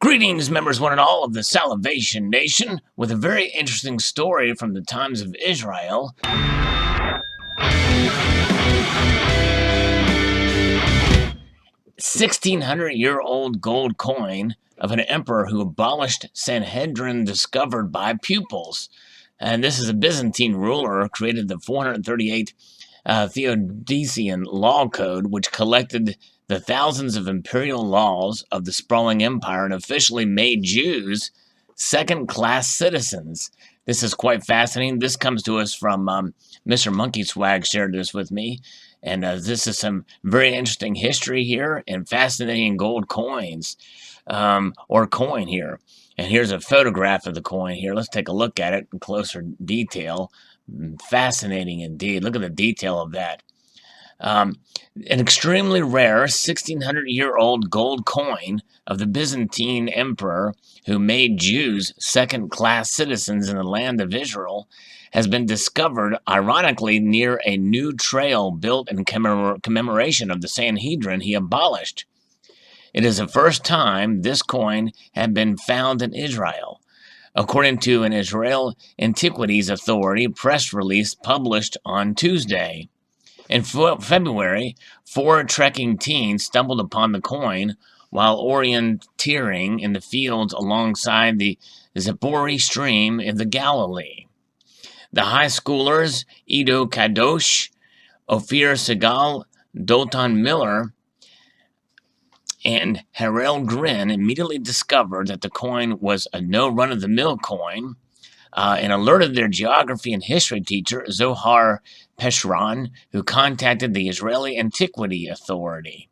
Greetings, members one and all of the Salivation Nation, with a very interesting story from the times of Israel. 1,600-year-old gold coin of an emperor who abolished Sanhedrin discovered by pupils. And this is a Byzantine ruler who created the 438 Theodosian law code, which collected the thousands of imperial laws of the sprawling empire and officially made Jews second-class citizens. This is quite fascinating. This comes to us from Mr. Monkey Swag shared this with me. And this is some very interesting history here and fascinating gold coins, or coin here. And here's a photograph of the coin here. Let's take a look at it in closer detail. Fascinating indeed. Look at the detail of that. An extremely rare 1,600-year-old gold coin of the Byzantine emperor who made Jews second-class citizens in the land of Israel has been discovered, ironically, near a new trail built in commemoration of the Sanhedrin he abolished. It is the first time this coin had been found in Israel. According to an Israel Antiquities Authority press release published on Tuesday. In February, 4 trekking teens stumbled upon the coin while orienteering in the fields alongside the Zipporah stream in the Galilee. The high schoolers, Edo Kadosh, Ophir Segal, Dotan Miller, and Harel Grin immediately discovered that the coin was a no-run-of-the-mill coin and alerted their geography and history teacher, Zohar Peshran, who contacted the Israeli Antiquity Authority.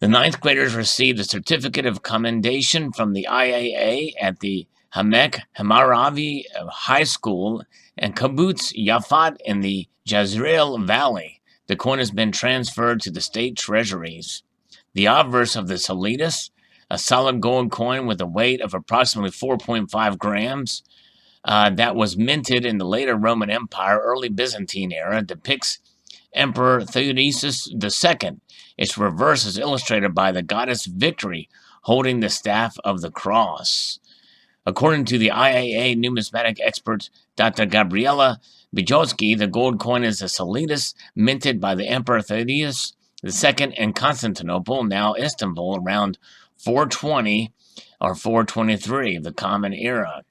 The ninth graders received a certificate of commendation from the IAA at the Hamek Hamaravi High School and Kibbutz Yafat in the Jezreel Valley. The coin has been transferred to the state treasuries. The obverse of the Solidus, a solid gold coin with a weight of approximately 4.5 grams, that was minted in the later Roman Empire, early Byzantine era, depicts Emperor Theodosius II. Its reverse is illustrated by the goddess Victory holding the staff of the cross. According to the IAA numismatic expert Dr. Gabriela Bijowski, the gold coin is a Solidus minted by the Emperor Theodosius II in Constantinople, now Istanbul, around 420 or 423 of the Common Era.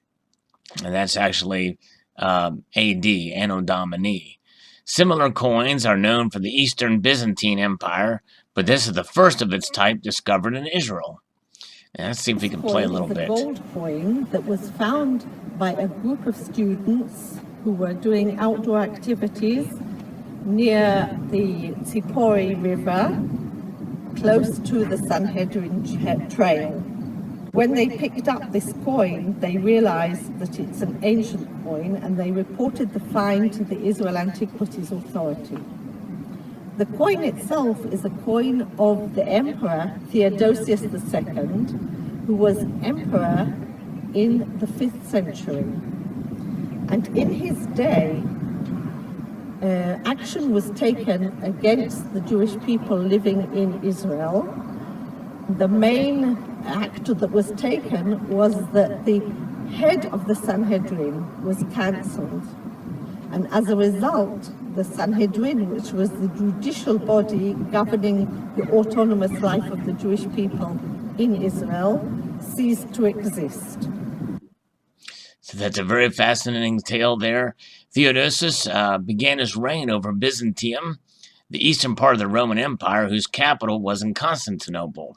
And that's actually AD, Anno Domini. Similar coins are known for the Eastern Byzantine Empire, but this is the first of its type discovered in Israel. And let's see if we can play a little bit. The gold coin that was found by a group of students who were doing outdoor activities near the Zipporah River, close to the Sanhedrin trail. When they picked up this coin, they realized that it's an ancient coin, and they reported the find to the Israel Antiquities Authority. The coin itself is a coin of the Emperor Theodosius II, who was emperor in the 5th century. And in his day, action was taken against the Jewish people living in Israel. The main act that was taken was that the head of the Sanhedrin was cancelled. And as a result, the Sanhedrin, which was the judicial body governing the autonomous life of the Jewish people in Israel, ceased to exist. So that's a very fascinating tale there. Theodosius began his reign over Byzantium, the eastern part of the Roman Empire, whose capital was in Constantinople.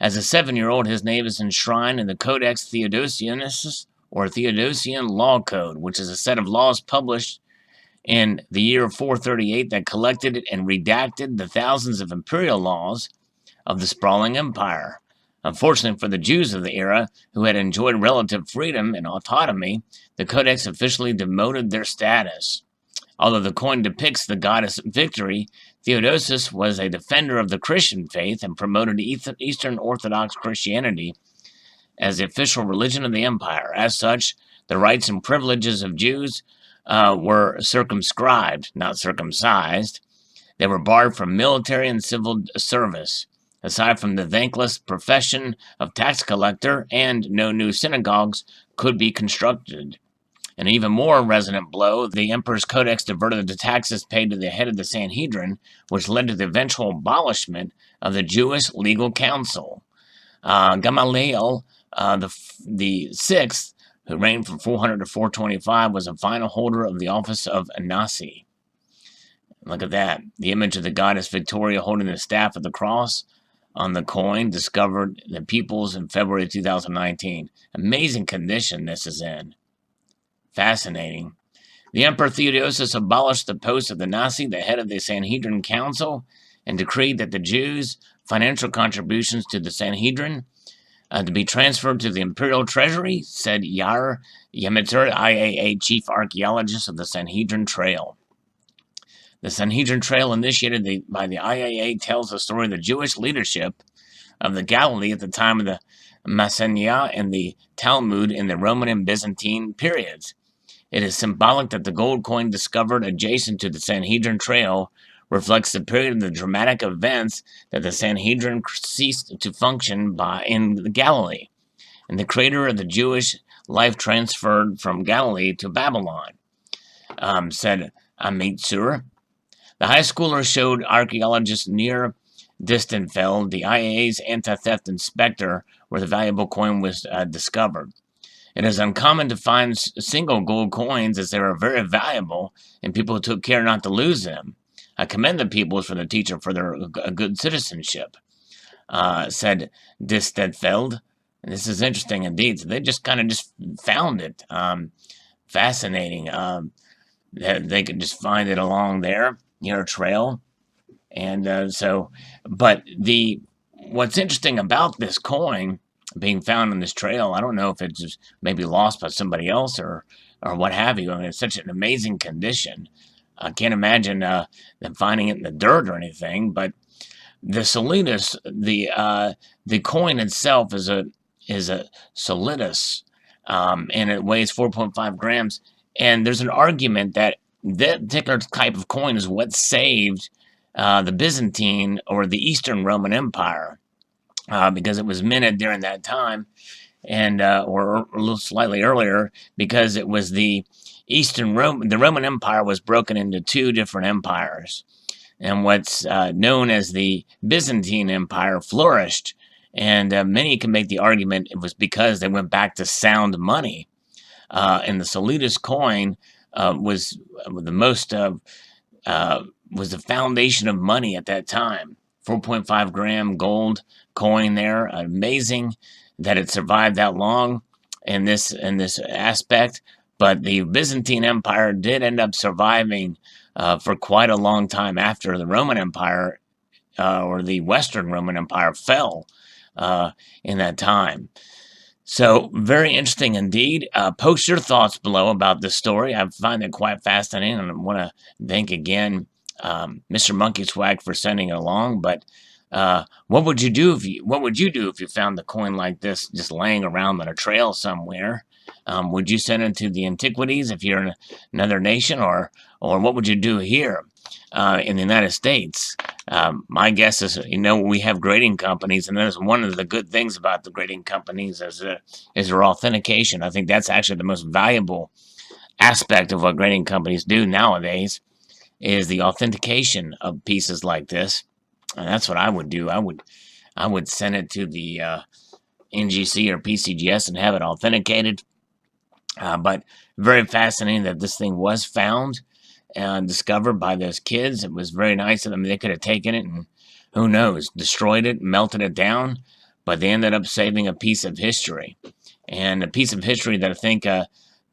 As a 7-year-old, his name is enshrined in the Codex Theodosianus, or Theodosian Law Code, which is a set of laws published in the year 438 that collected and redacted the thousands of imperial laws of the sprawling empire. Unfortunately for the Jews of the era, who had enjoyed relative freedom and autonomy, the Codex officially demoted their status. Although the coin depicts the goddess Victory, Theodosius was a defender of the Christian faith and promoted Eastern Orthodox Christianity as the official religion of the empire. As such, the rights and privileges of Jews were circumscribed, not circumcised. They were barred from military and civil service. Aside from the thankless profession of tax collector, and no new synagogues could be constructed. An even more resonant blow, the emperor's codex diverted the taxes paid to the head of the Sanhedrin, which led to the eventual abolishment of the Jewish legal council. Gamaliel, the sixth, who reigned from 400 to 425, was the final holder of the office of Anasi. Look at that. The image of the goddess Victoria holding the staff of the cross on the coin, discovered in the Peoples in February 2019. Amazing condition this is in. Fascinating. The Emperor Theodosius abolished the post of the Nasi, the head of the Sanhedrin Council, and decreed that the Jews' financial contributions to the Sanhedrin to be transferred to the imperial treasury, said Yair Yemitzer, IAA chief archaeologist of the Sanhedrin Trail. The Sanhedrin Trail, initiated by the IAA, tells the story of the Jewish leadership of the Galilee at the time of the Messiah and the Talmud in the Roman and Byzantine periods. It is symbolic that the gold coin discovered adjacent to the Sanhedrin Trail reflects the period of the dramatic events that the Sanhedrin ceased to function in the Galilee, and the creator of the Jewish life transferred from Galilee to Babylon, said Amitzur. The high schooler showed archaeologists near Distenfeld, the IAA's anti-theft inspector, where the valuable coin was discovered. It is uncommon to find single gold coins, as they are very valuable, and people took care not to lose them. I commend the Peoples for the teacher for their good citizenship, said Distenfeld. And this is interesting indeed. So they just kind of just found it. Fascinating. They could just find it along there near a trail. And but what's interesting about this coin being found on this trail, I don't know if it's just maybe lost by somebody else or what have you. I mean, it's such an amazing condition. I can't imagine them finding it in the dirt or anything. But the solidus, the coin itself is a solidus, and it weighs 4.5 grams. And there's an argument that that particular type of coin is what saved the Byzantine or the Eastern Roman Empire, because it was minted during that time, and or a little slightly earlier, because it was the the Roman Empire was broken into two different empires, and what's known as the Byzantine Empire flourished, and many can make the argument it was because they went back to sound money, and the Solidus coin was the most was the foundation of money at that time. 4.5 gram gold coin there. Amazing that it survived that long in this aspect. But the Byzantine Empire did end up surviving for quite a long time after the Roman Empire or the Western Roman Empire fell in that time. So, very interesting indeed. Post your thoughts below about this story. I find it quite fascinating, and I want to thank again Mr. Monkey Swag for sending it along. But what would you do if you found a coin like this just laying around on a trail somewhere? Would you send it to the antiquities if you're in another nation, or what would you do here in the United States? My guess is, we have grading companies, and that's one of the good things about the grading companies is their authentication. I think that's actually the most valuable aspect of what grading companies do nowadays is the authentication of pieces like this. And that's what I would do. I would send it to the NGC or PCGS and have it authenticated. But very fascinating that this thing was found and discovered by those kids. It was very nice of them. They could have taken it and, who knows, destroyed it, melted it down, but they ended up saving a piece of history. And a piece of history that I think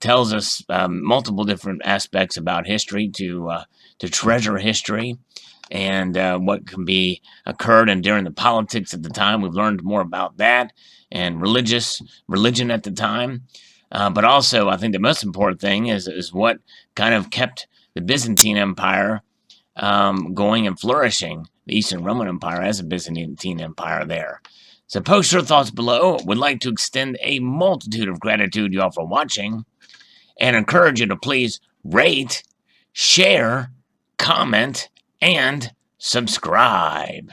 tells us multiple different aspects about history, to treasure history and what can be occurred and during the politics at the time. We've learned more about that and religion at the time. But also, I think the most important thing is what kind of kept the Byzantine Empire going and flourishing, the Eastern Roman Empire as a Byzantine Empire there. So post your thoughts below. Would like to extend a multitude of gratitude to y'all for watching and encourage you to please rate, share, comment, and subscribe.